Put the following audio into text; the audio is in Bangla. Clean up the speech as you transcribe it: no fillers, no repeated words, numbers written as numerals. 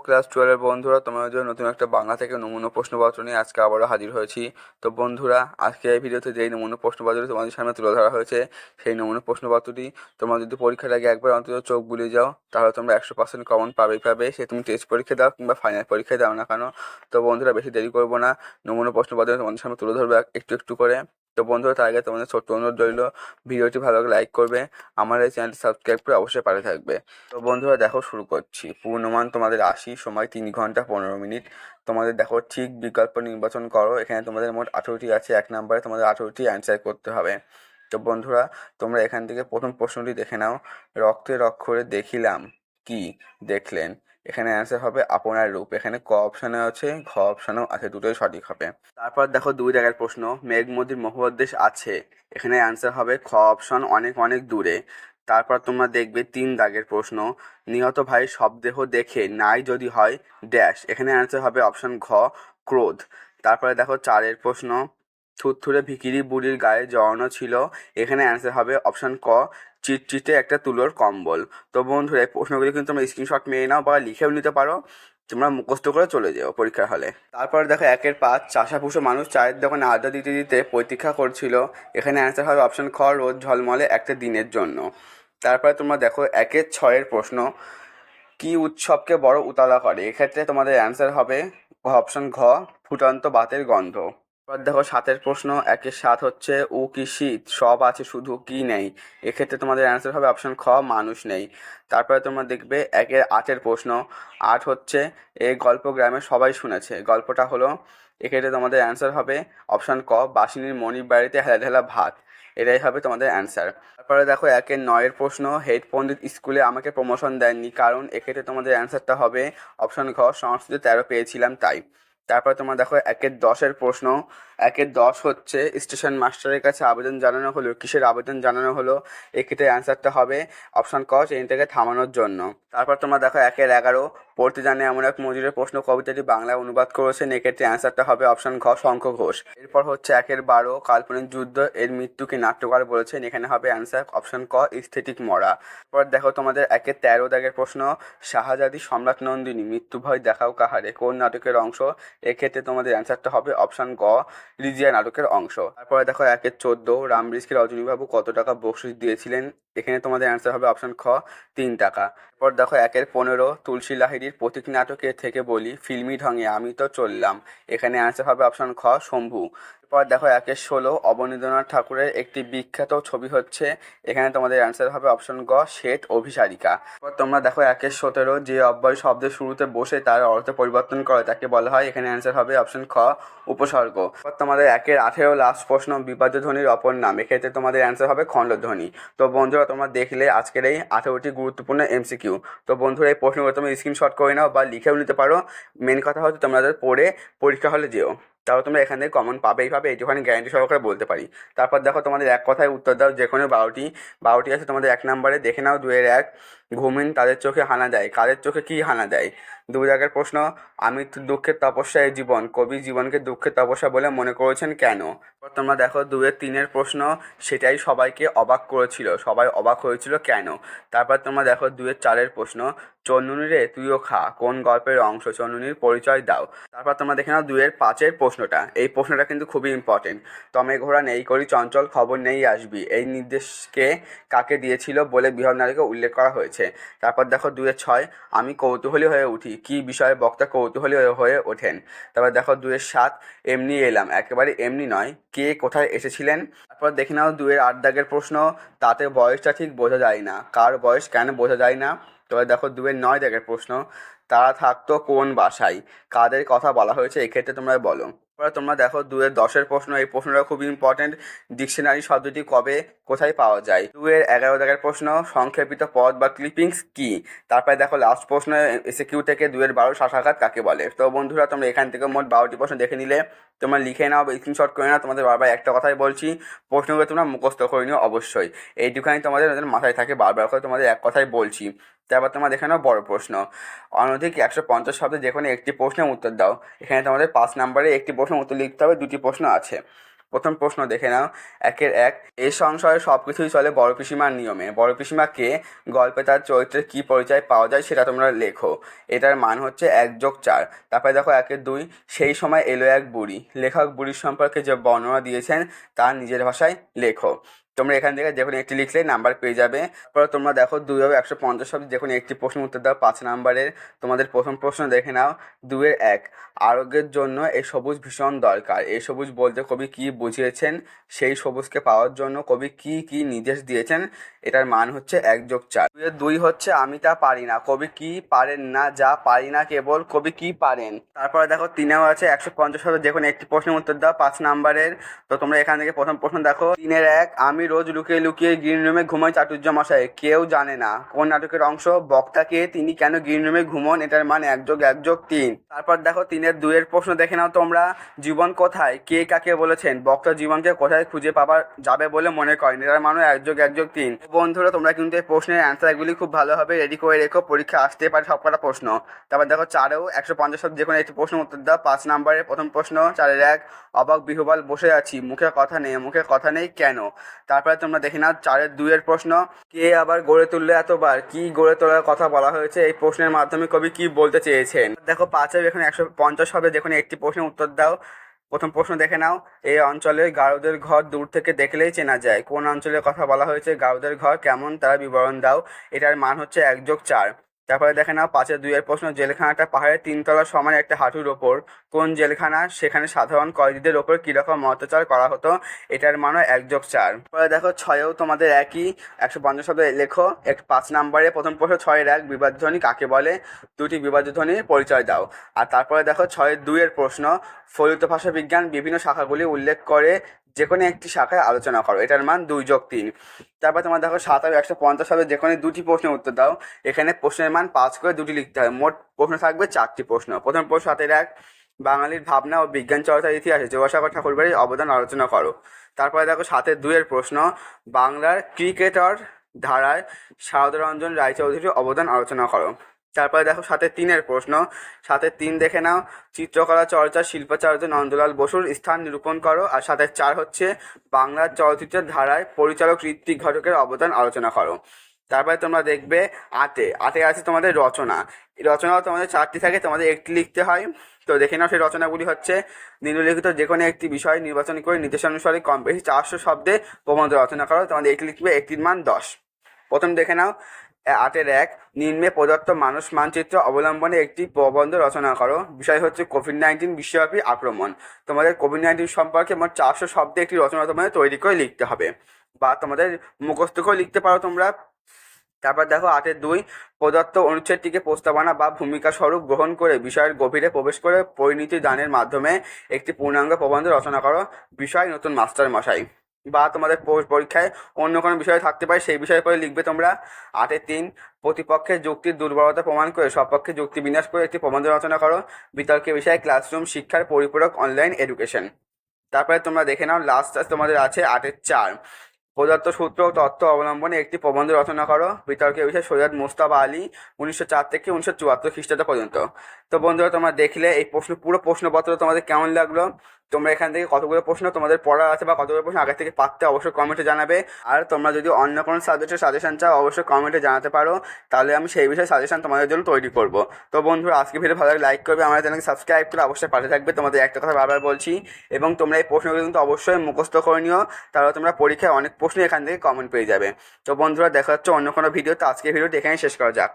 ক্লাস 12 বন্ধুরা, তোমাদের জন্য নতুন একটা বাংলা থেকে নমুনা প্রশ্নপত্র নিয়ে আজকে আবারও হাজির হয়েছি। তো বন্ধুরা, আজকে এই ভিডিওতে যেই নমুনা প্রশ্নপত্রটি তোমাদের সামনে তুলে ধরা হয়েছে, সেই নমুনা প্রশ্নপত্রটি তোমরা যদি পরীক্ষার আগে একবার অন্তত চোখ বুলিয়ে যাও, তাহলে তোমরা 100% কমন পাবে। সে তুমি টেস্ট পরীক্ষা দাও কিংবা ফাইনাল পরীক্ষায় দাও না কেন। তো বন্ধুরা, বেশি দেরি করবো না, নমুনা প্রশ্নপত্র তোমাদের সামনে তুলে ধরবে একটু একটু করে। তো বন্ধুরা, তার আগে তোমাদের ছোট্ট অনুরোধ রইল, ভিডিওটি ভালো লাগে লাইক করবে, আমার এই চ্যানেলটি সাবস্ক্রাইব করে অবশ্যই পাশে থাকবে। তো বন্ধুরা দেখো, শুরু করছি। পূর্ণমান তোমাদের 80, সময় 3 ঘন্টা 15 মিনিট। তোমাদের দেখো ঠিক বিকল্প নির্বাচন করো। এখানে তোমাদের মোট 18টি আছে। 1 নম্বরে তোমাদের 18টি অ্যান্সার করতে হবে। তো বন্ধুরা, তোমরা এখান থেকে প্রথম প্রশ্নটি দেখে নাও। রক্তের অক্ষরে দেখিলাম কি দেখলেন। এখানে অ্যান্সার হবে আপনার রূপ। এখানে ক অপশানে আছে, ঘ অপশানেও আছে, দুটোই সঠিক হবে। তারপর দেখো 2 জায়গার প্রশ্ন, মেঘমুদির মহুবদ্দেশ আছে। এখানে অ্যান্সার হবে খ অপশন, অনেক অনেক দূরে। তারপর তোমরা দেখবে 3 দাগের প্রশ্ন, নিহত ভাই শবদেহ দেখে নাই যদি হয় ড্যাশ। এখানে অ্যান্সার হবে অপশন ঘ, ক্রোধ। তারপরে দেখো 4 প্রশ্ন, থুরথুরে ভিখিরি বুড়ির গায়ে জড়ানো ছিল। এখানে অ্যান্সার হবে অপশন ক, চিটচিটে একটা তুলোর কম্বল। তো বন্ধুরা, এই প্রশ্নগুলি কিন্তু তোমরা স্ক্রিনশট মেরে নাও বা লিখেও নিতে পারো, তোমরা মুখস্থ করে চলে যাও পরীক্ষার হলে। তারপর দেখো 1-5, চাষাভুষো মানুষ চায়ের দোকানে আড্ডা দিতে দিতে প্রতীক্ষা করছিল। এখানে অ্যান্সার হবে অপশন খ, রোদ ঝলমলে একটা দিনের জন্য। তারপরে তোমরা দেখো 1-6 প্রশ্ন, কি উৎসবকে বড় উতলা করে। এক্ষেত্রে তোমাদের অ্যান্সার হবে অপশন ঘ, ফুটন্ত বাতের গন্ধ। এবার দেখো 7 প্রশ্ন, 1-7 হচ্ছে ও কি শীত, সব আছে শুধু কি নেই। এক্ষেত্রে তোমাদের অ্যান্সার হবে অপশন খ, মানুষ নেই। তারপরে তোমরা দেখবে 1-8 প্রশ্ন, 8 হচ্ছে এই গল্প গ্রামে সবাই শুনেছে। গল্পটা হলো, এক্ষেত্রে তোমাদের অ্যান্সার হবে অপশন ক, বাসিনীর মনির বাড়িতে হেলা ঢেলা ভাত। এটাই হবে তোমাদের অ্যান্সার। তারপরে দেখো 1-9 প্রশ্ন, হেড পণ্ডিত স্কুলে আমাকে প্রমোশন দেননি কারণ। এক্ষেত্রে তোমাদের অ্যান্সারটা হবে অপশন ঘ, সংস্কৃতে 13 পেয়েছিলাম তাই। তারপরে তোমরা দেখো 1-10 প্রশ্ন, 1-10 হচ্ছে স্টেশন মাস্টারের কাছে আবেদন জানানো হলো, কিসের আবেদন জানানো হলো। এক্ষেত্রে অ্যান্সারটা হবে অপশন ক, ট্রেনটাকে থামানোর জন্য। তারপর তোমরা দেখো 1-11, পড়তে জানে এমন এক মজুরের প্রশ্ন কবিতাটি বাংলায় অনুবাদ করেছেন। এক্ষেত্রে অ্যান্সারটা হবে অপশন ঘ, শঙ্খ ঘোষ। এরপর হচ্ছে 1-12, কাল্পনিক যুদ্ধ এর মৃত্যুকে নাট্যকার বলেছেন। এখানে হবে অ্যান্সার অপশন ক, স্থেটিক মরা। এরপর দেখো তোমাদের 1-13 দাগের প্রশ্ন, শাহজাদি সম্রাট নন্দিনী মৃত্যু ভয় দেখাও কাহারে কোন নাটকের অংশ। এক্ষেত্রে তোমাদের অ্যান্সারটা হবে অপশন গ, রিজিয়া নাটকের অংশ। তারপরে দেখো 1-14, রামবৃষ্কে রজনীবাবু কত টাকা বকশিশ দিয়েছিলেন। এখানে তোমাদের অ্যান্সার হবে অপশন খ, 3 টাকা। এরপর দেখো 1-15, তুলসী লাহিড়ীর প্রতীক নাটকের থেকে বলি ফিল্মি ঢঙে আমি তো চললাম। এখানে অ্যান্সার হবে অপশন খ, শম্ভু। এরপর দেখো 1-16, অবনীন্দ্রনাথ ঠাকুরের একটি বিখ্যাত ছবি হচ্ছে। এখানে তোমাদের অ্যান্সার হবে অপশন গ, শ্বেত অভিসারিকা। এরপর তোমরা দেখো 1-17, যে অব্যয় শব্দের শুরুতে বসে তার অর্থ পরিবর্তন করে তাকে বলা হয়। এখানে অ্যান্সার হবে অপশন খ, উপসর্গ। এরপর তোমাদের 1-18, লাস্ট প্রশ্ন, বিবাদ্য ধ্বনির অপর নাম। এক্ষেত্রে তোমাদের অ্যান্সার হবে খণ্ডধ্বনি। তো বন্ধুরা, তোমরা দেখলে আজকের এই 18টি গুরুত্বপূর্ণ এমসিকিউ। তো বন্ধুরা, এই প্রশ্নগুলো তুমি স্ক্রিনশট করে নাও বা লিখেও নিতে পারো। মেন কথা হচ্ছে তোমাদের পড়ে পরীক্ষা হলে যেও, তাহলে তোমরা এখান থেকে কমন পাবেই এইটুখানি গ্যারান্টি সহকারে বলতে পারি। তারপর দেখো তোমাদের এক কথায় উত্তর দাও, যে কোনো 12টি আছে তোমাদের। 1 নম্বরে দেখে নাও 2-1, ঘুমিন তাদের চোখে হানা দেয়, কাদের চোখে কি হানা দেয়। 2 জায়গার প্রশ্ন, আমি দুঃখের তপস্যা এই জীবন, কবি জীবনকে দুঃখের তপস্যা বলে মনে করেছেন কেন। এরপর তোমরা দেখো 2-3 প্রশ্ন, সেটাই সবাইকে অবাক করেছিল, সবাই অবাক হয়েছিল কেন। তারপর তোমরা দেখো 2-4 প্রশ্ন, চন্নুনি রে তুইও খা কোন গল্পের অংশ, চন্নুনির পরিচয় দাও। তারপর তোমরা দেখে নাও 2-5 প্রশ্নটা। এই প্রশ্নটা কিন্তু খুবই ইম্পর্টেন্ট। তমে ঘোড়া নেই করি চঞ্চল খবর নেই আসবি, এই নির্দেশকে কাকে দিয়েছিল বলে বৃহৎ নারীকে উল্লেখ করা হয়েছে। তারপর দেখো 2-6, আমি কৌতূহলী হয়ে উঠি, কি বিষয়ে বক্তা কৌতূহলী হয়ে ওঠেন। তারপর দেখো 2-7, এমনি এলাম, একেবারে এমনি নয়, কে কোথায় এসেছিলেন। তারপর দেখে নাও 2-8 দাগের প্রশ্ন, তাতে বয়সটা ঠিক বোঝা যায় না, কার বয়স কেন বোঝা যায় না। তবে দেখো 2-9 দাগের প্রশ্ন, তারা থাকতো কোন বাসায়, কাদের কথা বলা হয়েছে। এক্ষেত্রে তোমরা বলো। এরপরে তোমরা দেখো 2-10 প্রশ্ন, এই প্রশ্নটা খুব ইম্পর্টেন্ট, ডিকশনারি শব্দটি কবে কোথায় পাওয়া যায়। 2-11 দাগের প্রশ্ন, সংক্ষেপিত পদ বা ক্লিপিংস কি। তারপরে দেখো লাস্ট প্রশ্ন, এসএকিউ থেকে 2-12 শাখাঘাত কাকে বলে। তো বন্ধুরা, তোমরা এখান থেকে মোট 12টি প্রশ্ন দেখে নিলে, তোমরা লিখে নাও বা স্ক্রিনশট করে নাও। তোমাদের বারবার একটা কথাই বলছি, প্রশ্নগুলো তোমরা মুখস্থ করে নিও অবশ্যই। এইটুখানি তোমাদের মাথায় থাকে, বারবার করে তোমাদের এক কথাই বলছি। তারপর তোমরা দেখে নাও বড় প্রশ্ন, অনধিক 150 শব্দে যে কোনো একটি প্রশ্নের উত্তর দাও। এখানে তোমাদের 5 নম্বরে একটি প্রশ্নের উত্তর লিখতে হবে, 2টি প্রশ্ন আছে। প্রথম প্রশ্ন দেখে নাও, 1-1। এই সংসারে সব কিছুই চলে বড় পিসিমার নিয়মে। বড় পিসিমা কে? গল্পে তার চরিত্রের কী পরিচয় পাওয়া যায় সেটা তোমরা লেখো। এটার মান হচ্ছে 1+4। তারপরে দেখো 1-2, সেই সময় এলো এক বুড়ি। লেখক বুড়ির সম্পর্কে যে বর্ণনা দিয়েছেন তার নিজের ভাষায় লেখো। তোমরা এখান থেকে যে কোনো একটি লিখলে নাম্বার পেয়ে যাবে। পরে তোমরা দেখো 2-150 শব্দে যে কোনো একটি প্রশ্ন উত্তর দাও 5 নাম্বারের। তোমাদের প্রথম প্রশ্ন দেখে নাও, 2-1। আরোগ্যের জন্য এই সবুজ ভীষণ দরকার। এই সবুজ বলতে কবি কি বুঝিয়েছেন? সেই সবুজকে পাওয়ার জন্য কবি কি কি নির্দেশ দিয়েছেন? এটার মান হচ্ছে 1+4। 2 হচ্ছে আমি তা পারি না। কবি কি পারেন না? যা পারি না কেবল কবি কি পারেন? তারপরে দেখো 3-এও আছে 150 শব্দে যে কোনো একটি প্রশ্নের উত্তর দাও 5 নাম্বারের। তো তোমরা এখান থেকে প্রথম প্রশ্ন দেখো, 3-1। আমি রোজ লুকিয়ে লুকিয়ে গ্রিন রুমে ঘুমাই চাটুর্যমশাই। কেউ জানে না কোন নাটকের অংশ? বক্তাকে। তিনি কেন গ্রিন রুমে ঘুমন? এটার মান 1+1+3। তারপর দেখো 3-2 প্রশ্ন দেখে নাও তোমরা, জীবন কোথায়? কে কাকে বলেছেন? বক্তা জীবনকে কোথায় খুঁজে পাওয়া যাবে বলে মনে করেন? এটার মানও 1+1+3। বন্ধুরা তোমরা কিন্তু এই প্রশ্নের অ্যান্সারগুলি খুব ভালোভাবে রেডি করে রেখো, পরীক্ষা আসতে পারে সবকটা প্রশ্ন। তারপর দেখো 4-এও 150 শব্দে যে কোনো একটি প্রশ্ন উত্তর দাও 5 নাম্বারের। প্রথম প্রশ্ন 4-1। অবাক বিহ্বল বসে আছি, মুখে কথা নেই। মুখে কথা নেই কেন? তারপরে তোমরা দেখে নাও 4-2 প্রশ্ন, কে আবার গড়ে তুললে এতবার? কি গড়ে তোলার কথা বলা হয়েছে? এই প্রশ্নের মাধ্যমে কবি কি বলতে চেয়েছেন? দেখো 5-এর এখানে 150 হবে যে কোনো একটি প্রশ্নের উত্তর দাও। প্রথম প্রশ্ন দেখে নাও, এই অঞ্চলে গারুদের ঘর দূর থেকে দেখলেই চেনা যায়। কোন অঞ্চলের কথা বলা হয়েছে? গারুদের ঘর কেমন তার বিবরণ দাও। এটার মান হচ্ছে 1+4। তারপরে দেখে নাও 5-2 প্রশ্ন, জেলখানাটা পাহাড়ের 3 তলা সমান একটা হাঁটুর ওপর। কোন জেলখানা? সেখানে সাধারণ কয়েদিদের ওপর কীরকম অত্যাচার করা হতো? এটার মানও 1+4। তারপরে দেখো 6-এও তোমাদের একই 150 শব্দ লেখো। 5 নাম্বারে প্রথম প্রশ্ন 6-1, বিবাদ্য ধ্বনি কাকে বলে? দুটি বিবাদ্য ধ্বনির পরিচয় দাও। আর তারপরে দেখো 6-2 প্রশ্ন, ফলিত ভাষা বিজ্ঞান বিভিন্ন শাখাগুলি উল্লেখ করে যে কোনো একটি শাখায় আলোচনা করো। এটার মান 2+3। তারপর তোমার দেখো 7-150 হবে যে কোনো দুটি প্রশ্নের উত্তর দাও। এখানে প্রশ্নের মান 5 করে দুটি লিখতে হয়। মোট প্রশ্ন থাকবে 4টি প্রশ্ন। প্রথম প্রশ্ন 7-1, বাঙালির ভাবনা ও বিজ্ঞান চর্চার ইতিহাসে জোড়াসাগর ঠাকুরবাড়ির অবদান আলোচনা করো। তারপরে দেখো 7-2 প্রশ্ন, বাংলার ক্রিকেটার ধারায় শারদারঞ্জন রায়চৌধুরীর অবদান আলোচনা করো। তারপরে দেখো 7-3 প্রশ্ন, 7-3 দেখে নাও, চিত্রকলা চর্চা শিল্পাচার্য নন্দলাল বসুর স্থান নিরূপণ করো। আর 7-4 হচ্ছে বাংলার চলচ্চিত্রের ধারায় পরিচালক ঋত্বিক ঘটকের অবদান আলোচনা করো। তারপরে তোমরা দেখবে 8-এ আছে তোমাদের রচনা। এই রচনাও তোমাদের 4টি থাকে, তোমাদের একটি লিখতে হয়। তো দেখে নাও সেই রচনাগুলি হচ্ছে, নিম্নলিখিত যে কোনো একটি বিষয় নির্বাচন করে নির্দেশানুসারে কম বেশি 400 শব্দে প্রবন্ধ রচনা করো। তোমাদের একটি লিখবে, একটির মান 10। প্রথম দেখে নাও 8-1, নিম্নে প্রদত্ত মানুষ মানচিত্র অবলম্বনে একটি প্রবন্ধ রচনা করো। বিষয় হচ্ছে কোভিড-19 বিশ্বব্যাপী আক্রমণ। তোমাদের কোভিড-19 সম্পর্কে মোট 400 শব্দে একটি রচনা তোমাদের তৈরি করে লিখতে হবে, বা তোমাদের মুখস্থ করে লিখতে পারো তোমরা। তারপর দেখো 8-2, প্রদত্ত অনুচ্ছেদটিকে প্রস্তাবনা বা ভূমিকা স্বরূপ গ্রহণ করে বিষয়ের গভীরে প্রবেশ করে পরিণতি দানের মাধ্যমে একটি পূর্ণাঙ্গ প্রবন্ধ রচনা করো। বিষয় নতুন মাস্টার মশাই, বা তোমাদের পরীক্ষায় অন্য কোনো বিষয় থাকতে পারে, সেই বিষয়ের পরে লিখবে তোমরা। 8-3, প্রতিপক্ষের যুক্তির দুর্বলতা প্রমাণ করে সপক্ষে যুক্তি বিন্যাস করে একটি প্রবন্ধ রচনা করো। বিতর্কের বিষয়ে ক্লাসরুম শিক্ষার পরিপূরক অনলাইন এডুকেশন। তারপরে তোমরা দেখে নাও লাস্ট তোমাদের আছে 8-4, প্রদত্ত সূত্র ও তত্ত্ব অবলম্বনে একটি প্রবন্ধ রচনা করো। বিতর্কের বিষয় সৈয়দ মুস্তাফা আলী 1904 থেকে 1974 খ্রিস্টাব্দ পর্যন্ত। তো বন্ধুরা তোমরা দেখলে এই পুরো প্রশ্নপত্র তোমাদের কেমন লাগলো? তোমরা এখান থেকে কতগুলো প্রশ্ন তোমাদের পড়া আছে বা কতগুলো প্রশ্ন আগে থেকে পারতে অবশ্যই কমেন্টে জানাবে। আর তোমরা যদি অন্য কোনো সাবজেক্টের সাজেশন চাও অবশ্যই কমেন্টে জানাতে পারো, তাহলে আমি সেই বিষয়ে সাজেশন তোমাদের জন্য তৈরি করব। তো বন্ধুরা আজকে ভিডিও ভালো লাগে লাইক করবে, আমার চ্যানেলকে সাবস্ক্রাইব করে অবশ্যই পাশে থাকবে। তোমাদের একটা কথা বারবার বলছি, এবং তোমরা এই প্রশ্নগুলো কিন্তু অবশ্যই মুখস্থ করে নিও, তাহলে তোমরা পরীক্ষায় অনেক প্রশ্ন এখান থেকে কমন পেয়ে যাবে। তো বন্ধুরা দেখা হচ্ছে অন্য কোনো ভিডিও। তো আজকে ভিডিওটি এখানেই শেষ করা যাক।